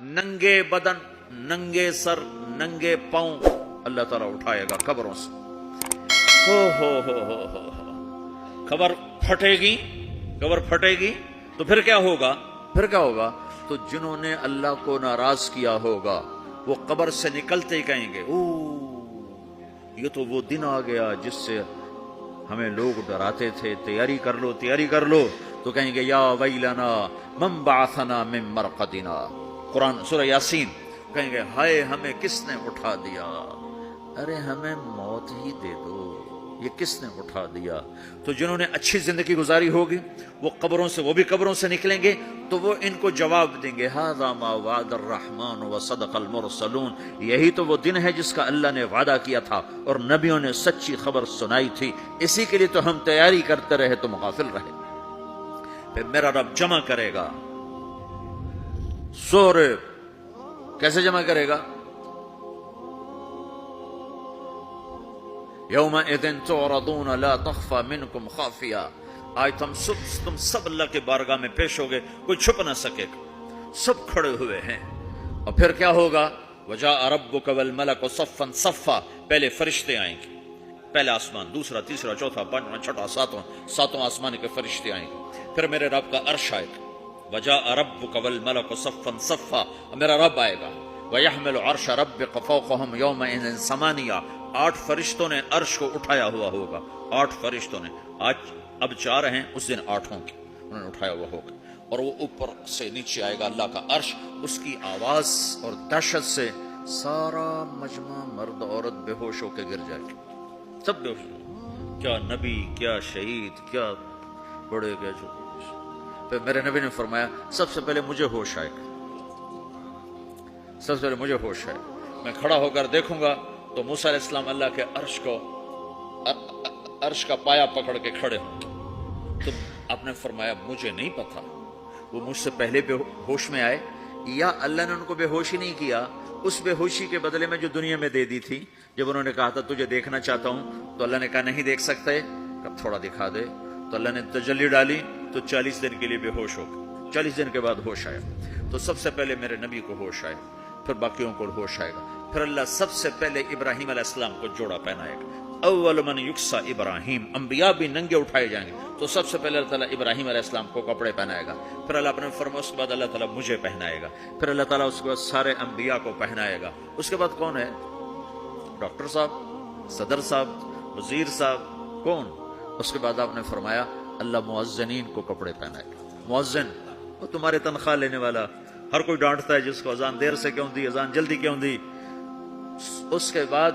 ننگے بدن، ننگے سر، ننگے پاؤں اللہ تعالیٰ اٹھائے گا قبروں سے. ہو قبر پھٹے گی، قبر پھٹے گی تو پھر کیا ہوگا؟ پھر کیا ہوگا؟ تو جنہوں نے اللہ کو ناراض کیا ہوگا وہ قبر سے نکلتے ہی کہیں گے او یہ تو وہ دن آ گیا جس سے ہمیں لوگ ڈراتے تھے، تیاری کر لو تیاری کر لو. تو کہیں گے یا ویلنا من بعثنا من مرقدنا، قرآن سورہ یاسین. کہیں گے ہائے ہمیں کس نے اٹھا دیا، ارے ہمیں موت ہی دے دو، یہ کس نے اٹھا دیا. تو جنہوں نے اچھی زندگی گزاری ہوگی وہ قبروں سے، وہ بھی قبروں سے نکلیں گے تو وہ ان کو جواب دیں گے ھذا ما وعد الرحمن وصدق المرسلون، یہی تو وہ دن ہے جس کا اللہ نے وعدہ کیا تھا اور نبیوں نے سچی خبر سنائی تھی، اسی کے لیے تو ہم تیاری کرتے رہے تم غافل رہے. پھر میرا رب جمع کرے گا سورے. کیسے جمع کرے گا؟ یومئذ تعرضون لا تخفى منکم خافیہ. آج تم سب اللہ کے بارگاہ میں پیش ہوگے، کوئی چھپ نہ سکے گا، سب کھڑے ہوئے ہیں. اور پھر کیا ہوگا؟ وجاء ربک والملک صفا صفا، پہلے فرشتے آئیں گے، پہلا آسمان، دوسرا، تیسرا، چوتھا، پانچواں، چھٹا، ساتواں آسمان کے فرشتے آئیں گے. پھر میرے رب کا عرش آئے گا. وجاء ربک والملک صفا صفا، میرا رب آئے گا. ویحمل عرش ربک فوقہم یومئذ ثمانیہ، 8 فرشتوں نے عرش کو اٹھایا ہوا ہوگا. 8 فرشتوں نے، آج اب 4 ہیں، اس دن 8 ہوں گے، انہوں نے اٹھایا ہوا ہوگا. اور وہ اوپر سے نیچے آئے گا اللہ کا عرش، اس کی آواز اور دہشت سے سارا مجمع مرد عورت بے ہوش ہو کے گر جائے گا، سب بے ہوش. کیا نبی، کیا شہید، کیا بڑے گئے جو. پھر میرے نبی نے فرمایا سب سے پہلے مجھے ہوش آئے گا، سب سے پہلے مجھے ہوش آئے گا. میں کھڑا ہو کر دیکھوں گا تو موسیٰ علیہ السلام اللہ کے عرش کا پایا پکڑ کے کھڑے ہوں گے. تو آپ نے فرمایا مجھے نہیں پتا وہ مجھ سے پہلے بے ہوش میں آئے یا اللہ نے ان کو بے ہوشی نہیں کیا، اس بے ہوشی کے بدلے میں جو دنیا میں دے دی تھی. جب انہوں نے کہا تھا تجھے دیکھنا چاہتا ہوں تو اللہ نے کہا نہیں دیکھ سکتے، کب تھوڑا دکھا دے. تو اللہ نے تجلی ڈالی تو 40 دن کے لیے بے ہوش ہو گئے. 40 دن کے بعد ہوش آیا. تو سب سے پہلے میرے نبی کو ہوش آئے، پھر باقیوں کو ہوش آئے گا. پھر اللہ سب سے پہلے ابراہیم علیہ السلام کو جوڑا پہنائے گا. اول من یکسا ابراہیم، انبیاء بھی ننگے اٹھائے جائیں گے تو سب سے پہلے اللہ تعالیٰ ابراہیم علیہ السلام کو کپڑے پہنائے گا. پھر اللہ اپنے فرما اس کے بعد اللہ تعالیٰ مجھے پہنائے گا. پھر اللہ تعالیٰ اس کے بعد سارے انبیاء کو پہنائے گا. اس کے بعد کون ہے؟ ڈاکٹر صاحب، صدر صاحب، وزیر صاحب، کون؟ اس کے بعد آپ نے فرمایا اللہ مؤذنین کو کپڑے پہنائے گا. مؤذن وہ تمہارے تنخواہ لینے والا، ہر کوئی ڈانٹتا ہے جس کو اذان دیر سے کیوں دی، اذان جلدی کیوں دی. اس کے بعد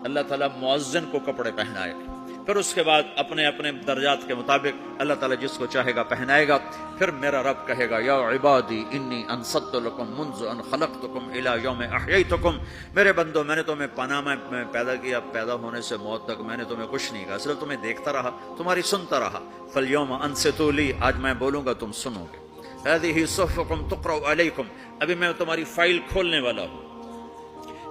اللہ تعالیٰ مؤذن کو کپڑے پہنائے گا. پھر اس کے بعد اپنے اپنے درجات کے مطابق اللہ تعالیٰ جس کو چاہے گا پہنائے گا. پھر میرا رب کہے گا یا عبادی انی انصت لکم منذ ان خلقتکم الی یوم احییتکم، میرے بندو میں نے تمہیں پناہ میں پیدا کیا، پیدا ہونے سے موت تک میں نے تمہیں کچھ نہیں کہا، صرف تمہیں دیکھتا رہا، تمہاری سنتا رہا. فالیوم انصتوا لی، آج میں بولوں گا تم سنو گے. هذه صحفکم تقرأ علیکم، ابھی میں تمہاری فائل کھولنے والا ہوں.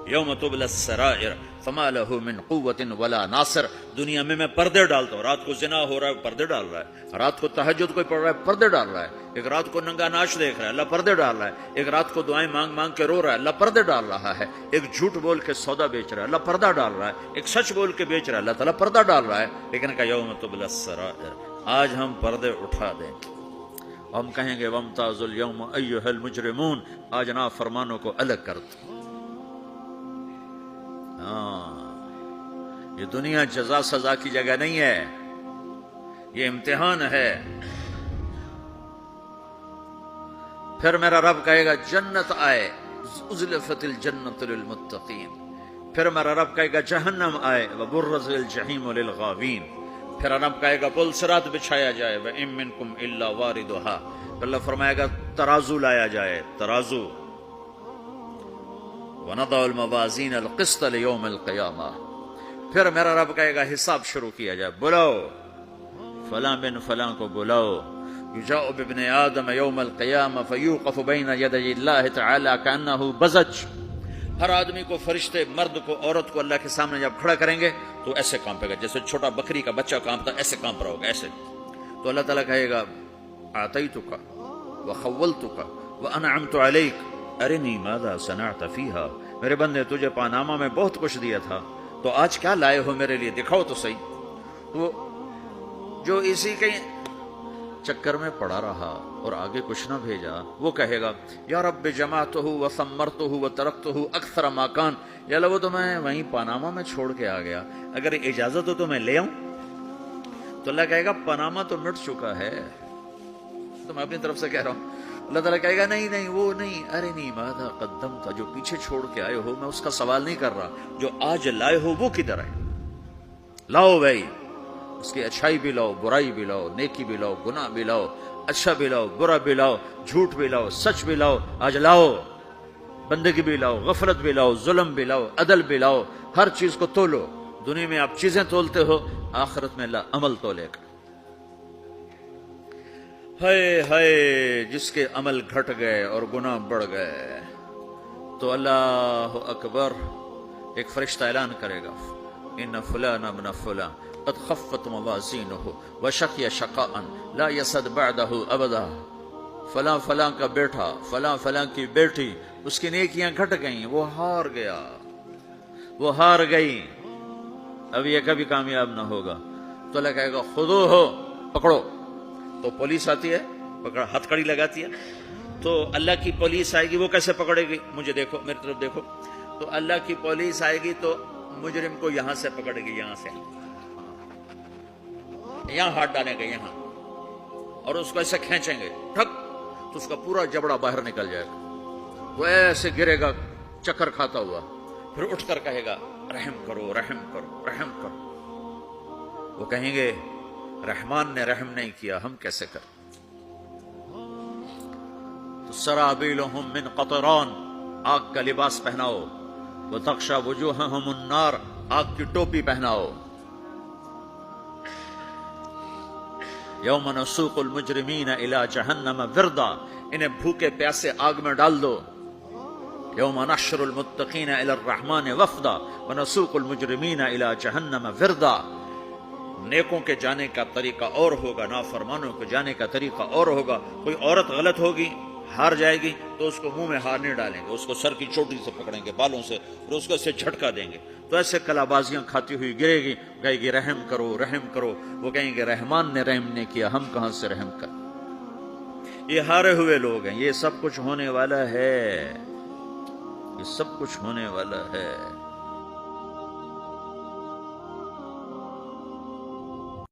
یوم تبلی السرائر فما له من قوت ولا ناصر، دنیا میں پردے ڈالتا ہوں. رات کو زنا ہو رہا ہے، پردے ڈال رہا ہے. رات کو تہجد کوئی پڑھ رہا ہے، پردے ڈال رہا ہے. ایک رات کو ننگا ناچ دیکھ رہا ہے، اللہ پردے ڈال رہا ہے. ایک رات کو دعائیں مانگ مانگ کے رو رہا ہے، اللہ پردے ڈال رہا ہے. ایک جھوٹ بول کے سودا بیچ رہا ہے، اللہ پردہ ڈال رہا ہے. ایک سچ بول کے بیچ رہا ہے، اللہ تعالیٰ پردہ ڈال رہا ہے. لیکن کہ یوم تبلی السرائر، آج ہم پردے اٹھا دیں گے. ہم کہیں گے وامتازوا اليوم ایھا المجرمون، آج نافرمانوں کو الگ کر دو. یہ دنیا جزا سزا کی جگہ نہیں ہے، یہ امتحان ہے. پھر میرا رب کہے گا جنت آئے، ازلفت الجنت للمتقین. پھر میرا رب کہے گا جہنم آئے، وبرزت الجحیم للغاوین. پھر رب کہے گا پل صراط بچھایا جائے، وَإِن مِّنكُمْ إِلَّا وَارِدُهَا. اللہ فرمائے گا ترازو لایا جائے، ترازو. وَنَضَعُ الْمَوَازِينَ الْقِسْطَ لِيَوْمِ الْقِيَامَةِ. پھر میرا رب کہے گا حساب شروع کیا جائے، بلاؤ فلاں بن فلاں کو بلاؤ. یجاء بابن آدم یوم القیامہ فیوقف بین یدی اللہ تعالی کأنہ بزج. ہر آدمی کو، فرشتے، مرد کو، عورت کو اللہ کے سامنے جب کھڑا کریں گے تو ایسے کانپے گا جیسے چھوٹا بکری کا بچہ کانپتا، ایسے کانپ رہا ہوگا ایسے. تو اللہ تعالیٰ کہے گا اعطیتک وخولتک وانعمت علیک، ارنی ماذا صنعت فیہا، میرے بندے تجھے پاناما میں بہت کچھ دیا تھا، تو آج کیا لائے ہو میرے لیے، دکھاؤ تو صحیح۔ تو جو اسی کے چکر میں پڑا رہا اور آگے کچھ نہ بھیجا، وہ کہے گا یا رب جمعتہ وثمرتہ وترکتہ اکثر ما کان، یا اللہ وہ تو میں وہیں پاناما میں چھوڑ کے آ گیا، اگر اجازت ہو تو میں لے آؤں؟ تو اللہ کہے گا پاناما تو مٹ چکا ہے، تو میں اپنی طرف سے کہہ رہا ہوں۔ اللہ تعالیٰ کہے گا نہیں نہیں وہ نہیں، ارنی ماذا قدمت، جو پیچھے چھوڑ کے آئے ہو میں اس کا سوال نہیں کر رہا، جو آج لائے ہو وہ کدھر ہے، لاؤ بھائی، اس کی اچھائی بھی لاؤ، برائی بھی لاؤ، نیکی بھی لاؤ، گناہ بھی لاؤ، اچھا بھی لاؤ، برا بھی لاؤ، جھوٹ بھی لاؤ، سچ بھی لاؤ، آج لاؤ، بندگی بھی لاؤ، غفلت بھی لاؤ، ظلم بھی لاؤ، عدل بھی لاؤ، ہر چیز کو تولو۔ دنیا میں آپ چیزیں تولتے ہو، آخرت میں اللہ عمل تولے گا۔ ہائے ہائے جس کے عمل گھٹ گئے اور گناہ بڑھ گئے، تو اللہ اکبر، ایک فرشتہ اعلان کرے گا ان فلان ابن فلان قد خفت موازینہ وشقی شقاء لا یسد بعدہ ابدا، فلاں فلاں کا بیٹا، فلاں فلاں کی بیٹی، اس کی نیکیاں گھٹ گئیں، وہ ہار گیا، وہ ہار گئی، اب یہ کبھی کامیاب نہ ہوگا۔ تو اللہ کہے گا خودو ہو، پکڑو۔ تو پولیس آتی ہے، پکڑ ہتھ کڑی لگاتی ہے، تو اللہ کی پولیس آئے گی، وہ کیسے پکڑے گی؟ مجھے دیکھو، میری طرف دیکھو، تو اللہ کی پولیس آئے گی تو مجرم کو یہاں سے پکڑے گی، یہاں سے، یہاں ہاتھ ڈالیں گے یہاں، اور اس کو ایسے کھینچیں گے ٹھک، تو اس کا پورا جبڑا باہر نکل جائے گا، وہ ایسے گرے گا چکر کھاتا ہوا، پھر اٹھ کر کہے گا رحم کرو رحم کرو رحم کرو۔ وہ کہیں گے رحمان نے رحم نہیں کیا، ہم کیسے کریں؟ تو سرابیلہم من قطران، آگ کا لباس پہناؤ، وتغشی وجوہہم النار، آگ کی ٹوپی پہناؤ۔ یوم نسوق المجرمین الی جہنم وردا، انہیں بھوکے پیاسے آگ میں ڈال دو۔ یوم نحشر المتقین الی الرحمن وفدا ونسوق المجرمین الی جہنم وردا، نیکوں کے جانے کا طریقہ اور ہوگا، نافرمانوں کے جانے کا طریقہ اور ہوگا۔ کوئی عورت غلط ہوگی، ہار جائے گی، تو اس کو منہ میں ہار نہیں ڈالیں گے، اس کو سر کی چوٹی سے پکڑیں گے، بالوں سے، اور اس کو ایسے جھٹکا دیں گے، تو ایسے کلابازیاں کھاتی ہوئی گرے گی، کہے گی رحم کرو رحم کرو۔ وہ کہیں گے رحمان نے رحم نہیں کیا، ہم کہاں سے رحم کر۔ یہ ہارے ہوئے لوگ ہیں، یہ سب کچھ ہونے والا ہے، یہ سب کچھ ہونے والا ہے۔